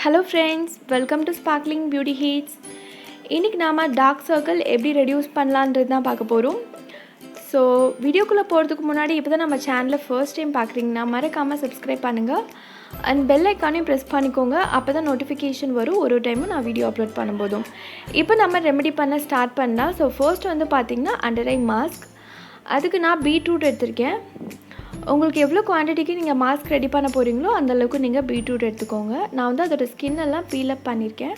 Hello friends, welcome to Sparkling Beauty Hits. இன்னைக்கு நாம dark circle எப்படி ரெடியூஸ் பண்ணலாம்ன்றது தான் பார்க்க போறோம். ஸோ வீடியோக்குள்ள போறதுக்கு முன்னாடி இப்போ தான் நம்ம சேனலை ஃபர்ஸ்ட் டைம் பார்க்குறீங்கன்னா மறக்காம சப்ஸ்கிரைப் பண்ணுங்க அண்ட் பெல் ஐக்கானையும் ப்ரெஸ் பண்ணிக்கோங்க. அப்போ தான் நோட்டிஃபிகேஷன் வரும் ஒரு டைமும் நான் வீடியோ அப்லோட் பண்ணும்போதும். இப்போ நம்ம ரெமெடி பண்ண ஸ்டார்ட் பண்ணலாம். ஸோ ஃபர்ஸ்ட் வந்து பார்த்திங்கன்னா அண்டர் ஐ மாஸ்க். அதுக்கு நான் பீட்ரூட் எடுத்திருக்கேன். உங்களுக்கு எவ்வளோ குவான்டிட்டிக்கு நீங்கள் மாஸ்க் ரெடி பண்ண போகிறீங்களோ அந்தளவுக்கு நீங்கள் பீட்ரூட் எடுத்துக்கோங்க. நான் வந்து அதோடய ஸ்கின்னெல்லாம் பீலப் பண்ணியிருக்கேன்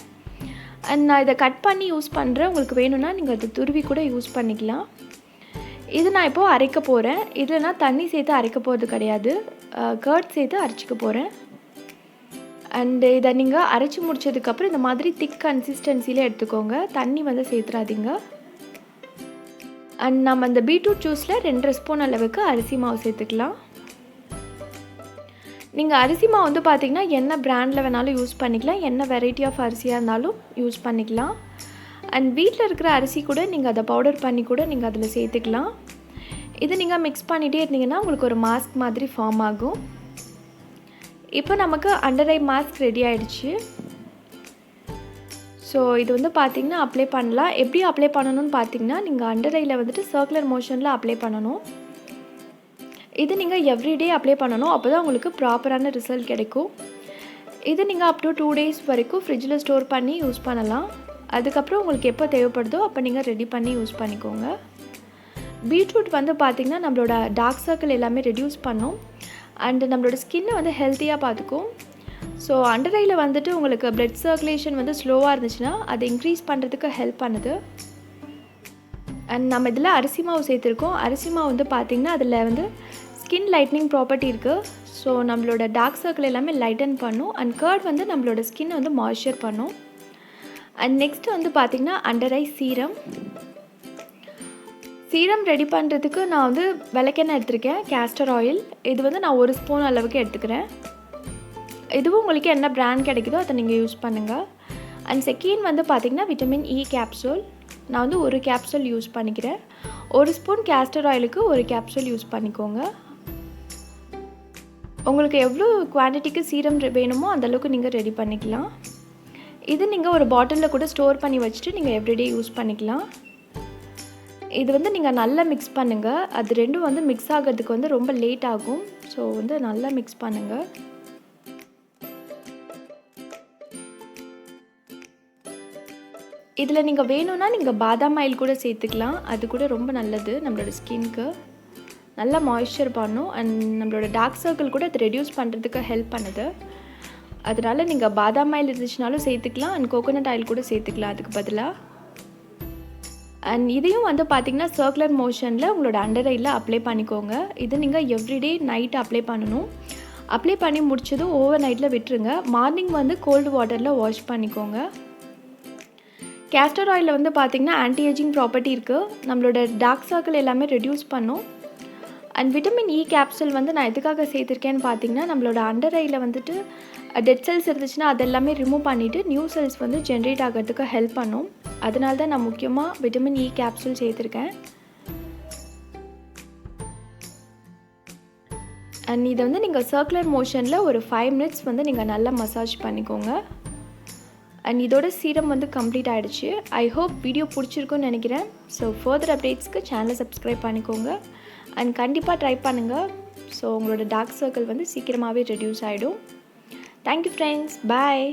அண்ட் நான் இதை கட் பண்ணி யூஸ் பண்ணுறேன். உங்களுக்கு வேணும்னா நீங்கள் அதை துருவி கூட யூஸ் பண்ணிக்கலாம். இது நான் இப்போது அரைக்க போகிறேன். இதில் நான் தண்ணி சேர்த்து அரைக்க போகிறது கிடையாது, கர்ட் சேர்த்து அரைச்சிக்க போகிறேன். அண்டு இதை நீங்கள் அரைச்சி முடிச்சதுக்கப்புறம் இந்த மாதிரி திக் கன்சிஸ்டன்சியில் எடுத்துக்கோங்க. தண்ணி வந்து சேர்த்துறாதீங்க. அண்ட் நம்ம அந்த பீட்ரூட் ஜூஸில் 2 ஸ்பூன் அளவுக்கு அரிசி மாவு சேர்த்துக்கலாம். நீங்கள் அரிசி மாவு வந்து பார்த்திங்கன்னா என்ன பிராண்டில் வேணாலும் யூஸ் பண்ணிக்கலாம், என்ன வெரைட்டி ஆஃப் அரிசியாக இருந்தாலும் யூஸ் பண்ணிக்கலாம். அண்ட் வீட்டில் இருக்கிற அரிசி கூட நீங்கள் அதை பவுடர் பண்ணி கூட நீங்கள் அதில் சேர்த்துக்கலாம். இது நீங்கள் மிக்ஸ் பண்ணிகிட்டே இருந்தீங்கன்னா உங்களுக்கு ஒரு மாஸ்க் மாதிரி ஃபார்ம் ஆகும். இப்போ நமக்கு அண்டர் ஐ மாஸ்க் ரெடி ஆகிடுச்சு. ஸோ இது வந்து பார்த்திங்கன்னா அப்ளை பண்ணலாம். எப்படி அப்ளை பண்ணணும்னு பார்த்திங்கன்னா நீங்கள் அண்டர் ஐயில் வந்துட்டு சர்க்குலர் மோஷனில் அப்ளை பண்ணணும். இது நீங்கள் எவ்ரிடே அப்ளை பண்ணணும். அப்போ தான் உங்களுக்கு ப்ராப்பரான ரிசல்ட் கிடைக்கும். இது நீங்கள் அப் டு 2 days வரைக்கும் ஃப்ரிட்ஜில் ஸ்டோர் பண்ணி யூஸ் பண்ணலாம். அதுக்கப்புறம் உங்களுக்கு எப்போ தேவைப்படுதோ அப்போ நீங்கள் ரெடி பண்ணி யூஸ் பண்ணிக்கோங்க. பீட்ரூட் வந்து பார்த்திங்கன்னா நம்மளோட டார்க் சர்க்கிள் எல்லாமே ரெடியூஸ் பண்ணும் அண்டு நம்மளோட ஸ்கின்னை வந்து ஹெல்த்தியாக பார்த்துக்கும். ஸோ அண்டர் ஐயில் வந்துட்டு உங்களுக்கு பிளட் சர்க்குலேஷன் வந்து ஸ்லோவாக இருந்துச்சுன்னா அதை இன்க்ரீஸ் பண்ணுறதுக்கு ஹெல்ப் பண்ணுது. அண்ட் நம்ம இதில் அரிசி மாவு சேர்த்துருக்கோம். அரிசி மாவு வந்து பார்த்திங்கன்னா அதில் வந்து ஸ்கின் லைட்னிங் ப்ராப்பர்ட்டி இருக்குது. ஸோ நம்மளோட டார்க் சர்க்கிள் எல்லாமே லைட்டன் பண்ணும். அண்ட் கர்ட் வந்து நம்மளோட ஸ்கின்னை வந்து மாய்ஸ்சர் பண்ணும். அண்ட் நெக்ஸ்ட்டு வந்து பார்த்திங்கன்னா under eye serum. Serum ready பண்ணுறதுக்கு நான் வந்து விளக்கெண்ணெய் எடுத்திருக்கேன், கேஸ்டர் ஆயில். இது வந்து நான் 1 ஸ்பூன் அளவுக்கு எடுத்துக்கிறேன். இதுவும் உங்களுக்கு என்ன பிராண்ட் கிடைக்குதோ அதை நீங்கள் யூஸ் பண்ணுங்கள். அண்ட் செகண்ட் வந்து பார்த்திங்கன்னா விட்டமின் இ கேப்சூல். நான் வந்து 1 கேப்சூல் யூஸ் பண்ணிக்கிறேன். 1 ஸ்பூன் கேஸ்டர் ஆயிலுக்கு 1 கேப்சூல் யூஸ் பண்ணிக்கோங்க. உங்களுக்கு எவ்வளோ குவான்டிட்டிக்கு சீரம் வேணுமோ அந்தளவுக்கு நீங்கள் ரெடி பண்ணிக்கலாம். இது நீங்கள் ஒரு பாட்டிலில் கூட ஸ்டோர் பண்ணி வச்சுட்டு நீங்கள் எவ்ரிடே யூஸ் பண்ணிக்கலாம். இது வந்து நீங்கள் நல்லா மிக்ஸ் பண்ணுங்கள். அது ரெண்டும் வந்து மிக்ஸ் ஆகிறதுக்கு வந்து ரொம்ப லேட் ஆகும். ஸோ வந்து நல்லா மிக்ஸ் பண்ணுங்கள். இதில் நீங்கள் வேணும்னா நீங்கள் பாதாம் ஆயில் கூட சேர்த்துக்கலாம். அது கூட ரொம்ப நல்லது, நம்மளோட ஸ்கின்க்கு நல்லா மாய்ஸ்சர் பண்ணும். அண்ட் நம்மளோட டார்க் சர்க்கிள் கூட அது ரெடியூஸ் பண்ணுறதுக்கு ஹெல்ப் பண்ணுது. அதனால் நீங்கள் பாதாம் ஆயில் இருந்துச்சுனாலும் சேர்த்துக்கலாம் அண்ட் கோகோனட் ஆயில் கூட சேர்த்துக்கலாம் அதுக்கு பதிலாக. அண்ட் இதையும் வந்து பார்த்திங்கன்னா சர்க்குலர் மோஷனில் உங்களோட அண்டர் ஐயில் அப்ளை பண்ணிக்கோங்க. இது நீங்கள் எவ்ரிடே நைட் அப்ளை பண்ணணும். அப்ளை பண்ணி முடிச்சதும் ஓவர் நைட்டில் விட்டுருங்க. மார்னிங் வந்து கோல்டு வாட்டரில் வாஷ் பண்ணிக்கோங்க. கேஸ்டர் ஆயிலில் வந்து பார்த்திங்கன்னா ஆன்டி ஏஜிங் ப்ராப்பர்ட்டி இருக்குது. நம்மளோட டார்க் சர்க்கிள் எல்லாமே ரெடியூஸ் பண்ணும். அண்ட் விட்டமின் இ கேப்சூல் வந்து நான் எதுக்காக சேர்த்துருக்கேன்னு பார்த்திங்கன்னா நம்மளோட அண்டர் ஐயில் வந்துட்டு டெட் செல்ஸ் இருந்துச்சுன்னா அதெல்லாமே ரிமூவ் பண்ணிவிட்டு நியூ செல்ஸ் வந்து ஜென்ரேட் ஆகிறதுக்கு ஹெல்ப் பண்ணும். அதனால தான் நான் முக்கியமாக விட்டமின் இ கேப்சூல் சேர்த்துருக்கேன். அண்ட் இதை வந்து நீங்கள் சர்க்குலர் மோஷனில் ஒரு 5 minutes வந்து நீங்கள் நல்லா மசாஜ் பண்ணிக்கோங்க. அண்ட் இதோட சீரம் வந்து கம்ப்ளீட் ஆகிடுச்சு. ஐ ஹோப் வீடியோ பிடிச்சிருக்குன்னு நினைக்கிறேன். ஸோ ஃபர்தர் அப்டேட்ஸ்க்கு சேனலை சப்ஸ்கிரைப் பண்ணிக்கோங்க அண்ட் கண்டிப்பாக ட்ரை பண்ணுங்கள். ஸோ உங்களோட டார்க் சர்க்கிள் வந்து சீக்கிரமாகவே ரெடியூஸ் ஆகிடும். தேங்க்யூ ஃப்ரெண்ட்ஸ், பாய்.